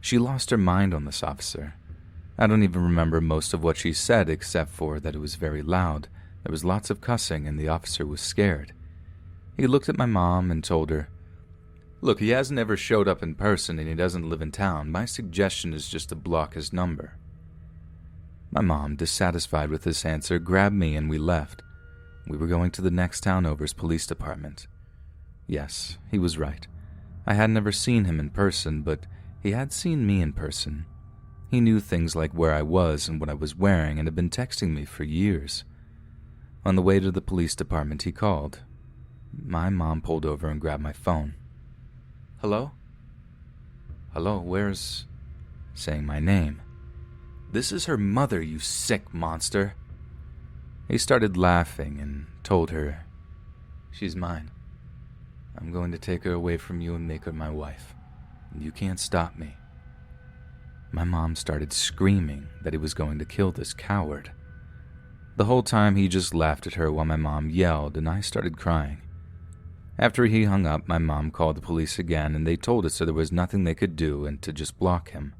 She lost her mind on this officer. I don't even remember most of what she said except for that it was very loud, there was lots of cussing, and the officer was scared. He looked at my mom and told her, "Look, he hasn't ever showed up in person and he doesn't live in town. My suggestion is just to block his number." My mom, dissatisfied with this answer, grabbed me and we left. We were going to the next town over's police department. Yes, he was right. I had never seen him in person, but he had seen me in person. He knew things like where I was and what I was wearing and had been texting me for years. On the way to the police department, he called. My mom pulled over and grabbed my phone. "Hello? Hello, where's..." saying my name. "This is her mother, you sick monster." He started laughing and told her, "She's mine. I'm going to take her away from you and make her my wife. You can't stop me." My mom started screaming that he was going to kill this coward. The whole time he just laughed at her while my mom yelled, and I started crying. After he hung up, my mom called the police again, and they told us that there was nothing they could do and to just block him.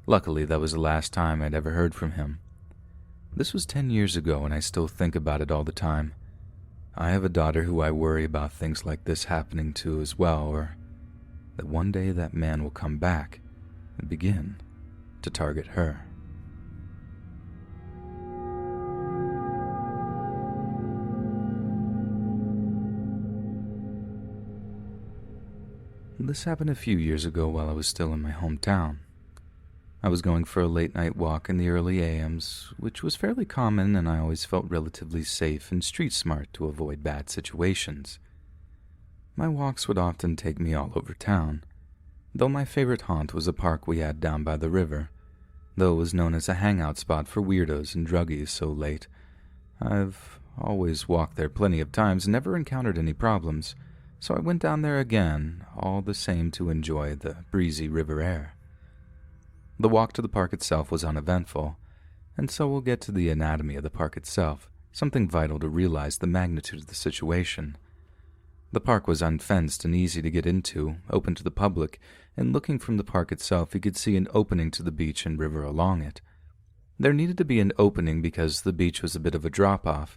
Luckily, that was the last time I'd ever heard from him. This was 10 years ago, and I still think about it all the time. I have a daughter who I worry about things like this happening to as well, or that one day that man will come back and begin to target her. This happened a few years ago while I was still in my hometown. I was going for a late-night walk in the early AMs, which was fairly common, and I always felt relatively safe and street-smart to avoid bad situations. My walks would often take me all over town, though my favorite haunt was a park we had down by the river. Though it was known as a hangout spot for weirdos and druggies so late, I've always walked there plenty of times and never encountered any problems, so I went down there again, all the same to enjoy the breezy river air. The walk to the park itself was uneventful, and so we'll get to the anatomy of the park itself, something vital to realize the magnitude of the situation. The park was unfenced and easy to get into, open to the public, and looking from the park itself you could see an opening to the beach and river along it. There needed to be an opening because the beach was a bit of a drop-off.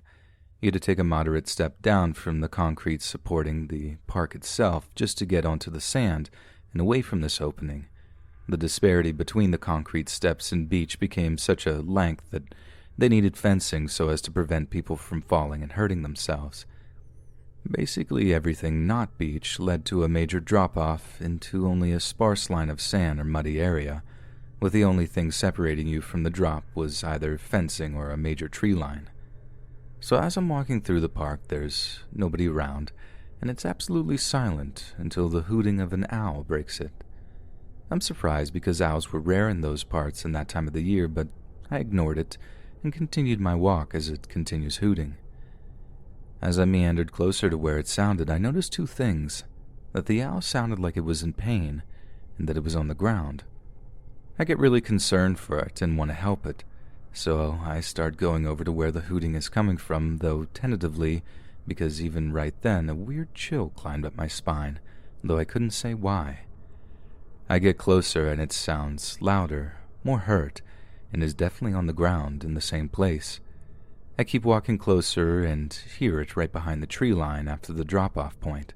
You had to take a moderate step down from the concrete supporting the park itself just to get onto the sand and away from this opening. The disparity between the concrete steps and beach became such a length that they needed fencing so as to prevent people from falling and hurting themselves. Basically everything not beach led to a major drop-off into only a sparse line of sand or muddy area, with the only thing separating you from the drop was either fencing or a major tree line. So as I'm walking through the park, there's nobody around, and it's absolutely silent until the hooting of an owl breaks it. I'm surprised because owls were rare in those parts in that time of the year, but I ignored it and continued my walk as it continues hooting. As I meandered closer to where it sounded, I noticed two things: that the owl sounded like it was in pain, and that it was on the ground. I get really concerned for it and want to help it, so I start going over to where the hooting is coming from, though tentatively, because even right then a weird chill climbed up my spine, though I couldn't say why. I get closer and it sounds louder, more hurt, and is definitely on the ground in the same place. I keep walking closer and hear it right behind the tree line after the drop-off point.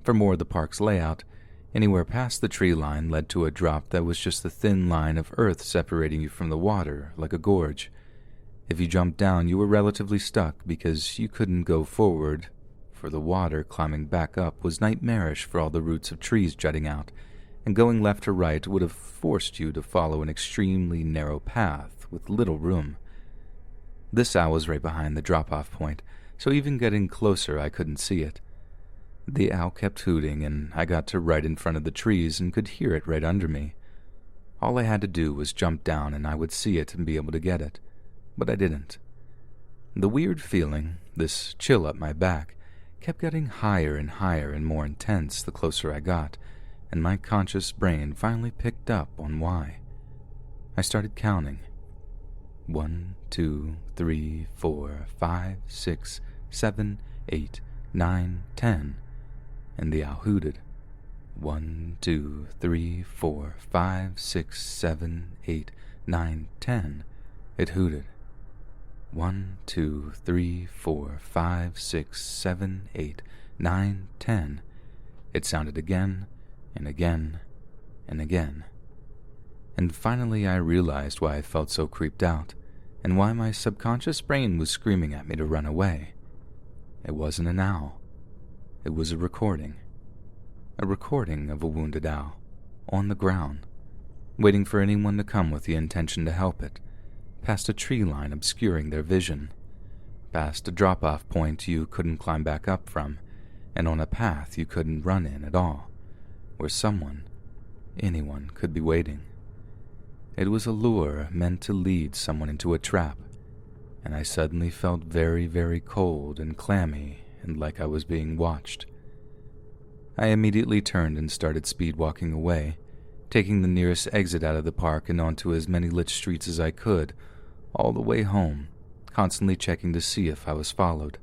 For more of the park's layout, anywhere past the tree line led to a drop that was just a thin line of earth separating you from the water, like a gorge. If you jumped down, you were relatively stuck because you couldn't go forward, for the water climbing back up was nightmarish for all the roots of trees jutting out, and going left or right would have forced you to follow an extremely narrow path with little room. This owl was right behind the drop-off point, so even getting closer I couldn't see it. The owl kept hooting, and I got to right in front of the trees and could hear it right under me. All I had to do was jump down and I would see it and be able to get it, but I didn't. The weird feeling, this chill up my back, kept getting higher and more intense the closer I got, and my conscious brain finally picked up on why. I started counting. 1, 2, 3, 4, 5, 6, 7, 8, 9, 10, and the owl hooted. 1, 2, 3, 4, 5, 6, 7, 8, 9, 10. It hooted. 1, 2, 3, 4, 5, 6, 7, 8, 9, 10. It sounded again and again and again. And finally I realized why I felt so creeped out, and why my subconscious brain was screaming at me to run away. It wasn't an owl. It was a recording. A recording of a wounded owl, on the ground, waiting for anyone to come with the intention to help it, past a tree line obscuring their vision, past a drop-off point you couldn't climb back up from, and on a path you couldn't run in at all, where someone, anyone, could be waiting. It was a lure meant to lead someone into a trap, and I suddenly felt very, very cold and clammy and like I was being watched. I immediately turned and started speed walking away, taking the nearest exit out of the park and onto as many lit streets as I could, all the way home, constantly checking to see if I was followed.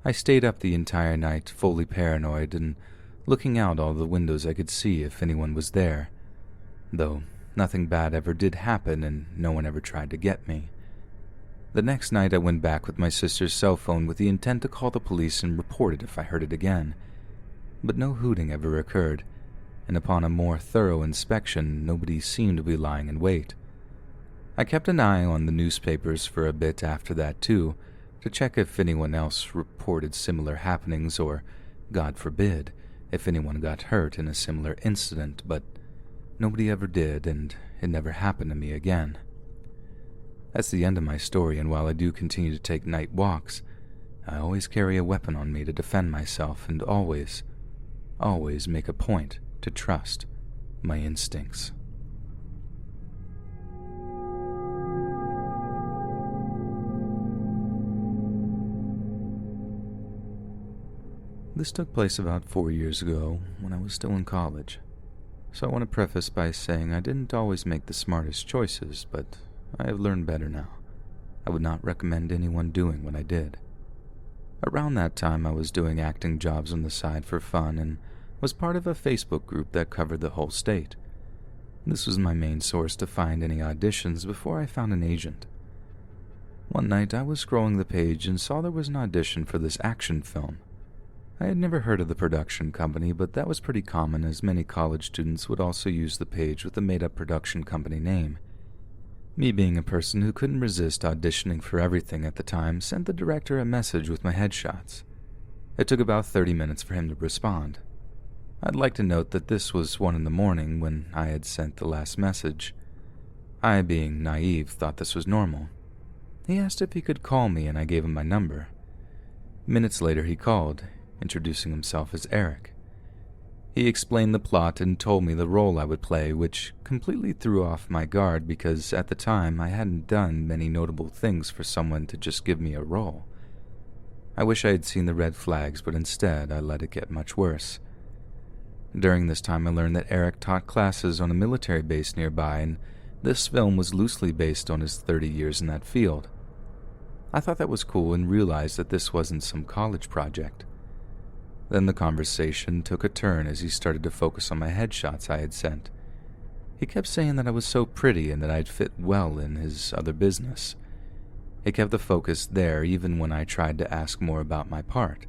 I stayed up the entire night, fully paranoid and looking out all the windows I could see if anyone was there, though nothing bad ever did happen and no one ever tried to get me. The next night I went back with my sister's cell phone with the intent to call the police and report it if I heard it again, but no hooting ever occurred, and upon a more thorough inspection nobody seemed to be lying in wait. I kept an eye on the newspapers for a bit after that too, to check if anyone else reported similar happenings or, God forbid, if anyone got hurt in a similar incident, but nobody ever did, and it never happened to me again. That's the end of my story, and while I do continue to take night walks, I always carry a weapon on me to defend myself, and always make a point to trust my instincts. This took place about 4 years ago when I was still in college. So I want to preface by saying I didn't always make the smartest choices, but I have learned better now. I would not recommend anyone doing what I did. Around that time, I was doing acting jobs on the side for fun and was part of a Facebook group that covered the whole state. This was my main source to find any auditions before I found an agent. One night, I was scrolling the page and saw there was an audition for this action film. I had never heard of the production company, but that was pretty common as many college students would also use the page with a made-up production company name. Me being a person who couldn't resist auditioning for everything at the time, sent the director a message with my headshots. It took about 30 minutes for him to respond. I'd like to note that this was 1 a.m. when I had sent the last message. I, being naive, thought this was normal. He asked if he could call me, and I gave him my number. Minutes later he called, introducing himself as Eric. He explained the plot and told me the role I would play, which completely threw off my guard because at the time I hadn't done many notable things for someone to just give me a role. I wish I had seen the red flags, but instead I let it get much worse. During this time I learned that Eric taught classes on a military base nearby, and this film was loosely based on his 30 years in that field. I thought that was cool and realized that this wasn't some college project. Then the conversation took a turn as he started to focus on my headshots I had sent. He kept saying that I was so pretty and that I'd fit well in his other business. He kept the focus there even when I tried to ask more about my part.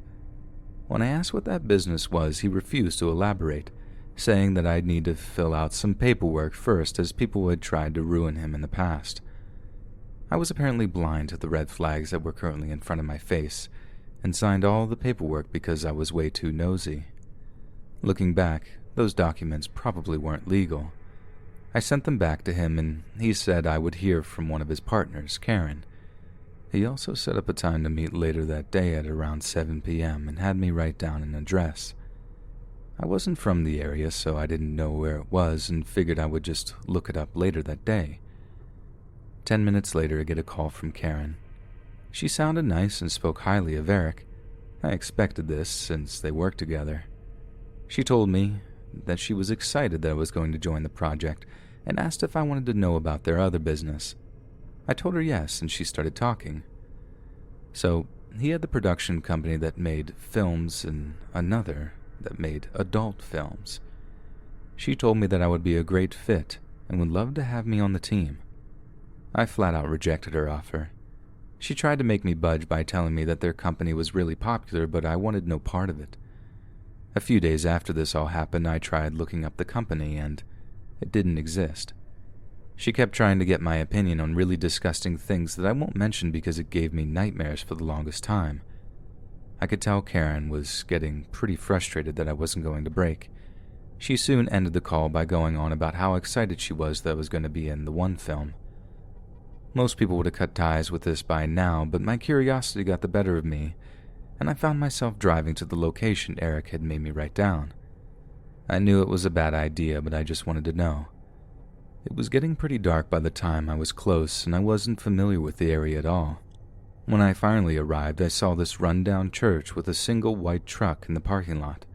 When I asked what that business was, he refused to elaborate, saying that I'd need to fill out some paperwork first as people had tried to ruin him in the past. I was apparently blind to the red flags that were currently in front of my face, and signed all the paperwork because I was way too nosy. Looking back, those documents probably weren't legal. I sent them back to him, and he said I would hear from one of his partners, Karen. He also set up a time to meet later that day at around 7 p.m. and had me write down an address. I wasn't from the area, so I didn't know where it was and figured I would just look it up later that day. 10 minutes later, I get a call from Karen. She sounded nice and spoke highly of Eric. I expected this since they worked together. She told me that she was excited that I was going to join the project and asked if I wanted to know about their other business. I told her yes, and she started talking. So, he had the production company that made films and another that made adult films. She told me that I would be a great fit and would love to have me on the team. I flat out rejected her offer. She tried to make me budge by telling me that their company was really popular, but I wanted no part of it. A few days after this all happened, I tried looking up the company, and it didn't exist. She kept trying to get my opinion on really disgusting things that I won't mention because it gave me nightmares for the longest time. I could tell Karen was getting pretty frustrated that I wasn't going to break. She soon ended the call by going on about how excited she was that I was going to be in the one film. Most people would have cut ties with this by now, but my curiosity got the better of me, and I found myself driving to the location Eric had made me write down. I knew it was a bad idea, but I just wanted to know. It was getting pretty dark by the time I was close, and I wasn't familiar with the area at all. When I finally arrived, I saw this run-down church with a single white truck in the parking lot.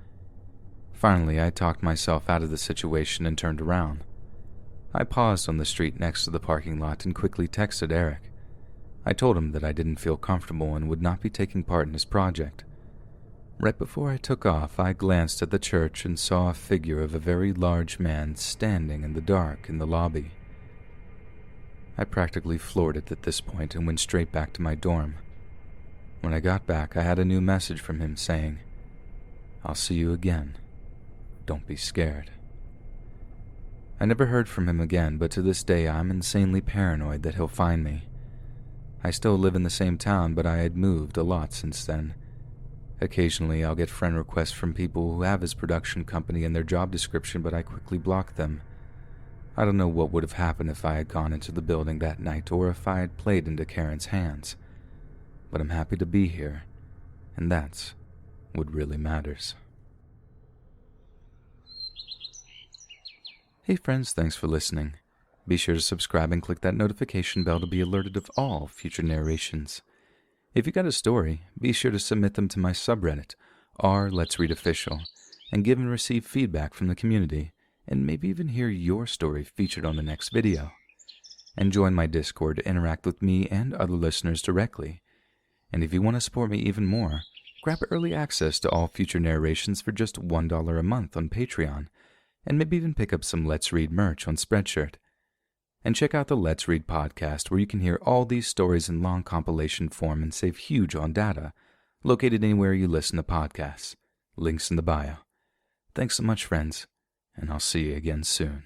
Finally, I talked myself out of the situation and turned around. I paused on the street next to the parking lot and quickly texted Eric. I told him that I didn't feel comfortable and would not be taking part in his project. Right before I took off, I glanced at the church and saw a figure of a very large man standing in the dark in the lobby. I practically floored it at this point and went straight back to my dorm. When I got back, I had a new message from him saying, "I'll see you again. Don't be scared." I never heard from him again, but to this day I'm insanely paranoid that he'll find me. I still live in the same town, but I had moved a lot since then. Occasionally, I'll get friend requests from people who have his production company in their job description, but I quickly block them. I don't know what would have happened if I had gone into the building that night or if I had played into Karen's hands. But I'm happy to be here, and that's what really matters. Hey friends, thanks for listening. Be sure to subscribe and click that notification bell to be alerted of all future narrations. If you got a story, be sure to submit them to my subreddit, r/LetsReadOfficial, and give and receive feedback from the community, and maybe even hear your story featured on the next video. And join my Discord to interact with me and other listeners directly. And if you want to support me even more, grab early access to all future narrations for just $1 a month on Patreon, and maybe even pick up some Let's Read merch on Spreadshirt. And check out the Let's Read podcast, where you can hear all these stories in long compilation form and save huge on data, located anywhere you listen to podcasts. Links in the bio. Thanks so much, friends, and I'll see you again soon.